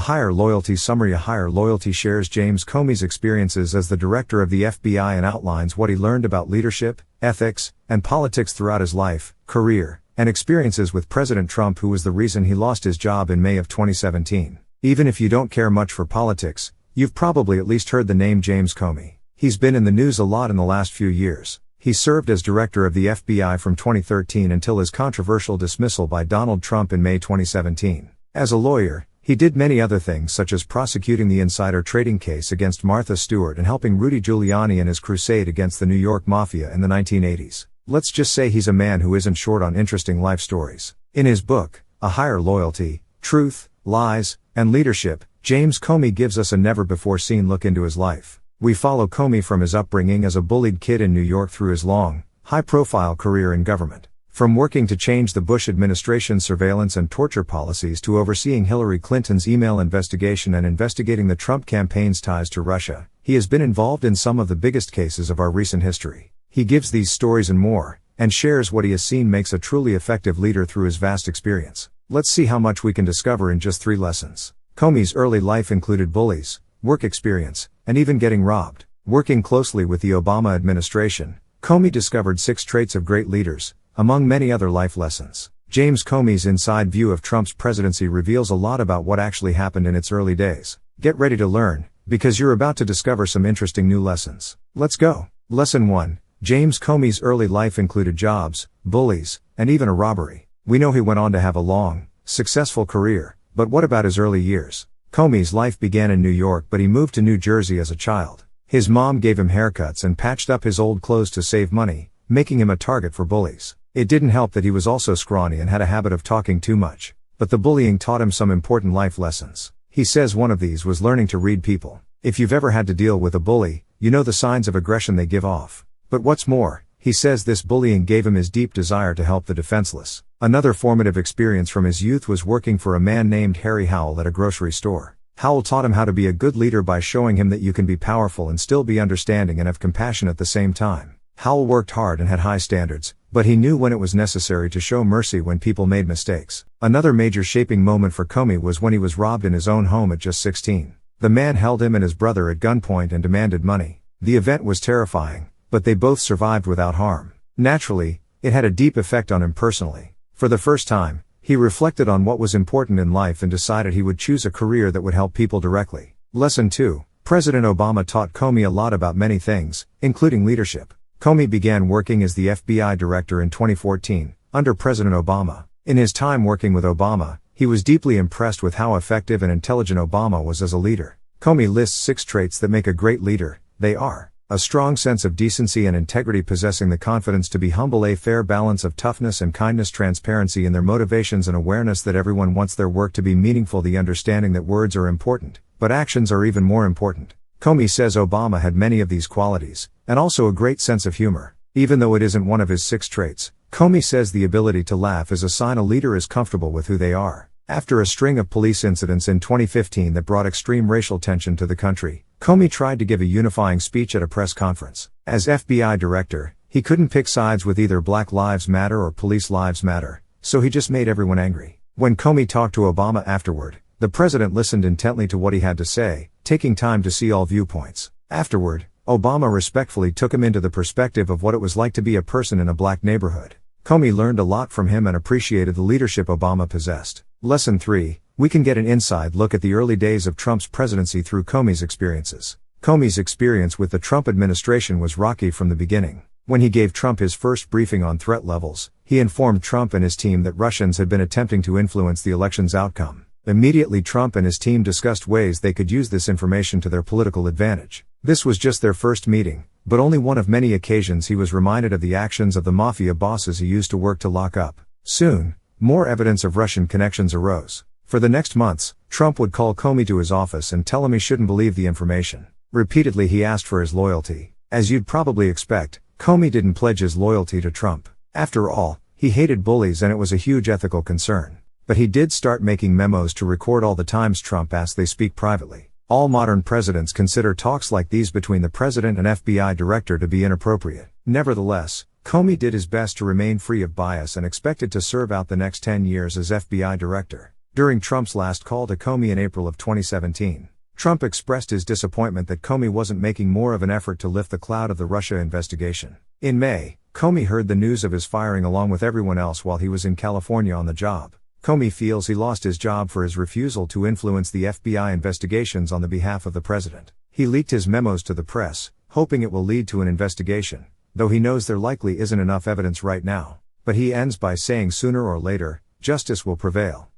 Higher Loyalty Summary. A Higher Loyalty shares James Comey's experiences as the director of the FBI and outlines what he learned about leadership, ethics, and politics throughout his life, career, and experiences with President Trump, who was the reason he lost his job in May of 2017. Even if you don't care much for politics, you've probably at least heard the name James Comey. He's been in the news a lot in the last few years. He served as director of the FBI from 2013 until his controversial dismissal by Donald Trump in May 2017. As a lawyer, he did many other things, such as prosecuting the insider trading case against Martha Stewart and helping Rudy Giuliani in his crusade against the New York Mafia in the 1980s. Let's just say he's a man who isn't short on interesting life stories. In his book, A Higher Loyalty, Truth, Lies, and Leadership, James Comey gives us a never-before-seen look into his life. We follow Comey from his upbringing as a bullied kid in New York through his long, high-profile career in government. From working to change the Bush administration's surveillance and torture policies to overseeing Hillary Clinton's email investigation and investigating the Trump campaign's ties to Russia, he has been involved in some of the biggest cases of our recent history. He gives these stories and more, and shares what he has seen makes a truly effective leader through his vast experience. Let's see how much we can discover in just 3 lessons. Comey's early life included bullies, work experience, and even getting robbed. Working closely with the Obama administration, Comey discovered 6 traits of great leaders, among many other life lessons. James Comey's inside view of Trump's presidency reveals a lot about what actually happened in its early days. Get ready to learn, because you're about to discover some interesting new lessons. Let's go. Lesson 1. James Comey's early life included jobs, bullies, and even a robbery. We know he went on to have a long, successful career, but what about his early years? Comey's life began in New York, but he moved to New Jersey as a child. His mom gave him haircuts and patched up his old clothes to save money, making him a target for bullies. It didn't help that he was also scrawny and had a habit of talking too much. But the bullying taught him some important life lessons. He says one of these was learning to read people. If you've ever had to deal with a bully, you know the signs of aggression they give off. But what's more, he says this bullying gave him his deep desire to help the defenseless. Another formative experience from his youth was working for a man named Harry Howell at a grocery store. Howell taught him how to be a good leader by showing him that you can be powerful and still be understanding and have compassion at the same time. Howell worked hard and had high standards, but he knew when it was necessary to show mercy when people made mistakes. Another major shaping moment for Comey was when he was robbed in his own home at just 16. The man held him and his brother at gunpoint and demanded money. The event was terrifying, but they both survived without harm. Naturally, it had a deep effect on him personally. For the first time, he reflected on what was important in life and decided he would choose a career that would help people directly. Lesson 2. President Obama taught Comey a lot about many things, including leadership. Comey began working as the FBI director in 2014, under President Obama. In his time working with Obama, he was deeply impressed with how effective and intelligent Obama was as a leader. Comey lists 6 traits that make a great leader. They are: a strong sense of decency and integrity, possessing the confidence to be humble, a fair balance of toughness and kindness, transparency in their motivations and awareness that everyone wants their work to be meaningful, the understanding that words are important, but actions are even more important. Comey says Obama had many of these qualities, and also a great sense of humor. Even though it isn't one of his 6 traits, Comey says the ability to laugh is a sign a leader is comfortable with who they are. After a string of police incidents in 2015 that brought extreme racial tension to the country, Comey tried to give a unifying speech at a press conference. As FBI director, he couldn't pick sides with either Black Lives Matter or Police Lives Matter, so he just made everyone angry. When Comey talked to Obama afterward, the president listened intently to what he had to say, taking time to see all viewpoints. Afterward, Obama respectfully took him into the perspective of what it was like to be a person in a black neighborhood. Comey learned a lot from him and appreciated the leadership Obama possessed. Lesson 3. We can get an inside look at the early days of Trump's presidency through Comey's experiences. Comey's experience with the Trump administration was rocky from the beginning. When he gave Trump his first briefing on threat levels, he informed Trump and his team that Russians had been attempting to influence the election's outcome. Immediately, Trump and his team discussed ways they could use this information to their political advantage. This was just their first meeting, but only one of many occasions he was reminded of the actions of the mafia bosses he used to work to lock up. Soon, more evidence of Russian connections arose. For the next months, Trump would call Comey to his office and tell him he shouldn't believe the information. Repeatedly he asked for his loyalty. As you'd probably expect, Comey didn't pledge his loyalty to Trump. After all, he hated bullies and it was a huge ethical concern. But he did start making memos to record all the times Trump asked they speak privately. All modern presidents consider talks like these between the president and FBI director to be inappropriate. Nevertheless, Comey did his best to remain free of bias and expected to serve out the next 10 years as FBI director. During Trump's last call to Comey in April of 2017, Trump expressed his disappointment that Comey wasn't making more of an effort to lift the cloud of the Russia investigation. In May, Comey heard the news of his firing along with everyone else while he was in California on the job. Comey feels he lost his job for his refusal to influence the FBI investigations on the behalf of the president. He leaked his memos to the press, hoping it will lead to an investigation, though he knows there likely isn't enough evidence right now. But he ends by saying sooner or later, justice will prevail.